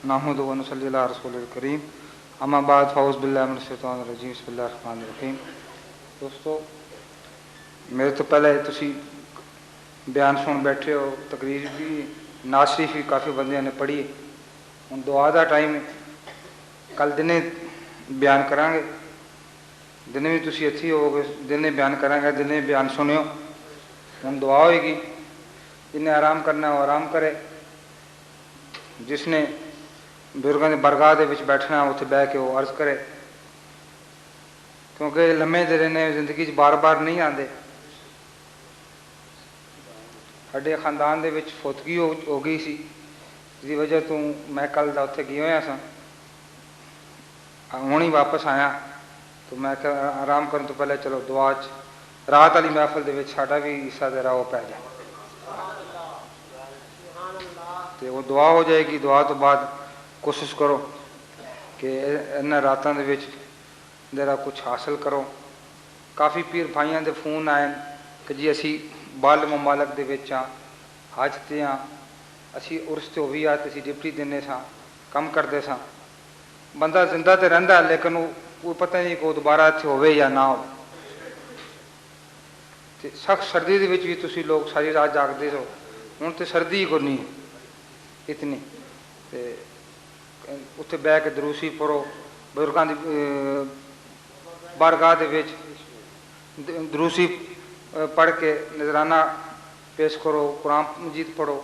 نحمدہ و نصلی علی رسول الکریم اما بعد فاعوذ باللہ من الشیطان الرجیم بسم اللہ الرحمن الرحیم. دوستو میرے تو پہلے تسی بیان سن بیٹھے ہو, تقریر بھی نعت شریف بھی کافی بندیاں نے پڑھی. ہوں دعا دا ٹائم ہے, کل دنے بیان کریں گے, دنے بھی تسی اتھی ہو گے, دنے بیان کریں گے, دنے بیان سنیو. ہوں دعا ہوئے گی, جنہیں آرام کرنا ہے وہ آرام کرے, جس نے بزرگوں کی برگاہ دے وچ بیٹھنا اتنے بہ کے وہ عرض کرے, کیونکہ لمے دیر نے زندگی بار بار نہیں آتے. ساڈے خاندان دے وچ فوتگی ہو گئی سی, جس وجہ تو میں کل دا اتنے گیا ہوا سا, ہوں ہی واپس آیا. تو میں آرام کرنے تو پہلے چلو دعا رات والی محفل دے وچ ساڈا بھی حصہ دے رہا وہ پی جائے, تو وہ دعا ہو جائے گی. دعا تو بعد کوشش کرو کہ ان راتوں دے وچ ذرا کچھ حاصل کرو. کافی پیر بھائیاں دے فون آئے کہ جی اسی بال ممالک دے وچ ہاں, حج تے ہاں, اسی عرس تے ہوئی آ, اسی ڈپٹی دینے ساں, کم کرتے ساں. بندہ زندہ تے رہندا ہے لیکن وہ پتہ نہیں کہ وہ دوبارہ اتنے ہوئے یا نہ ہو. سخت سردی دے وچ بھی تسی لوگ ساری رات جاگتے ہو. ہوں تو سردی ہی کوئی نہیں اتنی, اتنے بہ کے دروسی پڑھو, بزرگوں کی بارگاہ دے وچ دروسی پڑھ کے نذرانہ پیش کرو, قرآن مجید پڑھو.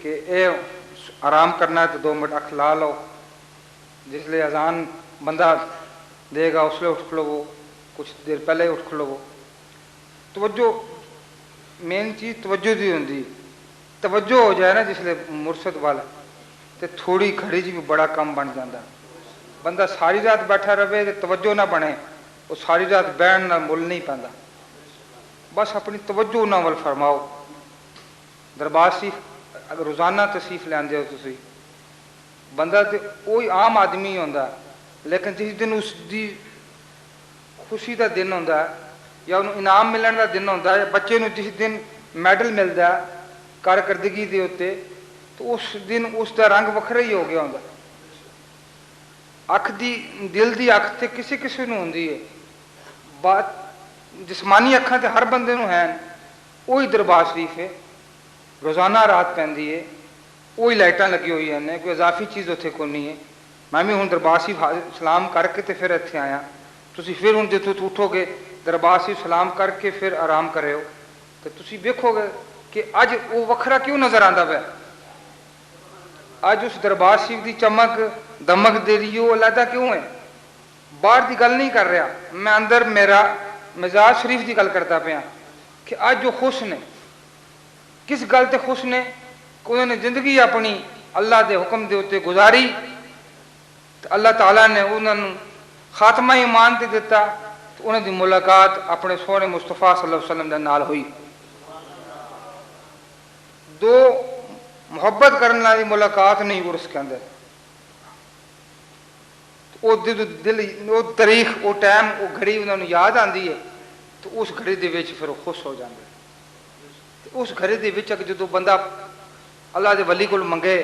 کہ اے آرام کرنا ہے تو 2 منٹ اکھ لا لو, جس لئے اذان بندہ دے گا اس لیے اٹھ کھلو, کچھ دیر پہلے اٹھ کھلو. توجہ مین چیز توجہ دی ہوندی, توجہ ہو جائے نا جس لئے مرشد والا, تو تھوڑی گھڑی جی بھی بڑا کم بن جاتا. بندہ ساری رات بیٹھا رہے تو توجہ نہ بنے, وہ ساری رات بہن نہ مل نہیں پاتا. بس اپنی توجہ نہ ول فرماؤ. دربار شریف اگر روزانہ تشریف لیندے ہو تسی, بندہ تو وہی عام آدمی ہوتا, لیکن جس دن اس دی خوشی کا دن ہوتا ہے یا انہوں انعام ملن کا دن ہوتا ہے, بچے نو جس دن میڈل ملتا ہے کارکردگی دے اتنے, تو اس دن اس کا رنگ وکھرا ہی ہو گیا ہوتا. اکھ دی دل دی اکھ تے کسی کسی نو ہوندی ہے, بات جسمانی اکھاں تے ہر بندے نو ہیں. وہی دربار شریف ہے, روزانہ رات پیندی ہے, وہی لائٹاں لگی ہوئی ہیں, کوئی اضافی چیز اتنے کو نہیں ہے. میں بھی ہوں دربار شریف سلام کر کے تے پھر اتنے آیا. تسی پھر ہوں جتوں اٹھو گے دربار شریف سلام کر کے پھر آرام کرے ہو, تو تسی ویکھو گے کہ اج وہ وکھرا کیوں نظر آتا پیا. اج اس دربار شریف دی چمک دمک دے رہی وہ علیحدہ کیوں ہے. باہر دی گل نہیں کر رہا, میں اندر میرا مزاج شریف دی گل کرتا پیا کہ اج جو خوش نے, کس گل تے خوش نے کہ انہوں نے زندگی اپنی اللہ دے حکم دے اتنے گزاری, تو اللہ تعالیٰ نے انہوں نے خاتمہ ایمان تے دیتا, تو انہوں دی ملاقات اپنے سونے مصطفیٰ صلی اللہ علیہ وسلم دے نال ہوئی. دو محبت کرنے والی ملاقات نہیں عرس کے اندر, وہ دل وہ تاریخ وہ ٹائم وہ گھڑی انہوں نے یاد آتی ہے, تو اس گھڑی دے وچ پھر وہ خوش ہو جاتے. اس گھڑی دے وچ جدو بندہ اللہ دے ولی کو منگے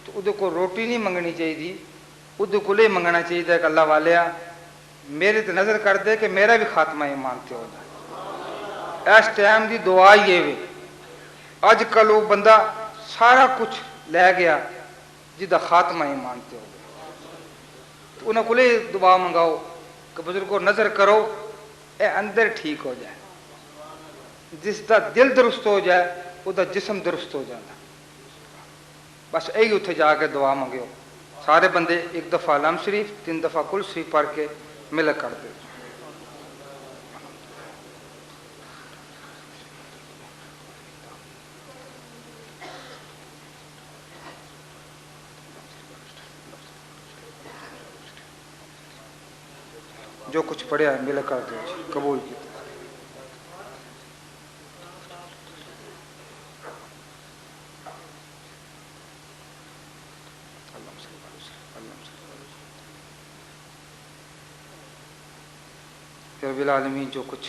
تو وہ کو روٹی نہیں منگنی چاہیے, وہ یہ منگنا چاہیے کہ اللہ والیا میرے تے نظر کر دے کہ میرا بھی خاتمہ ایمان تے ہو جائے. اس ٹائم دی دعا یہ وے. اج کل وہ بندہ سارا کچھ لے گیا جدا خاتمہ ایمان تے ہو گیا, تو انہوں کو دعا منگاؤ کہ بزرگوں نظر کرو اے اندر ٹھیک ہو جائے. جس دا دل درست ہو جائے وہ دا جسم درست ہو جاتا. بس یہی اتنے جا کے دعا منگو. سارے بندے 1 دفعہ علم شریف 3 دفعہ کل شریف پڑھ کے مل کر دے. جو کچھ پڑھیا ہے مل کر دو, قبول کی. رب العالمین جو کچھ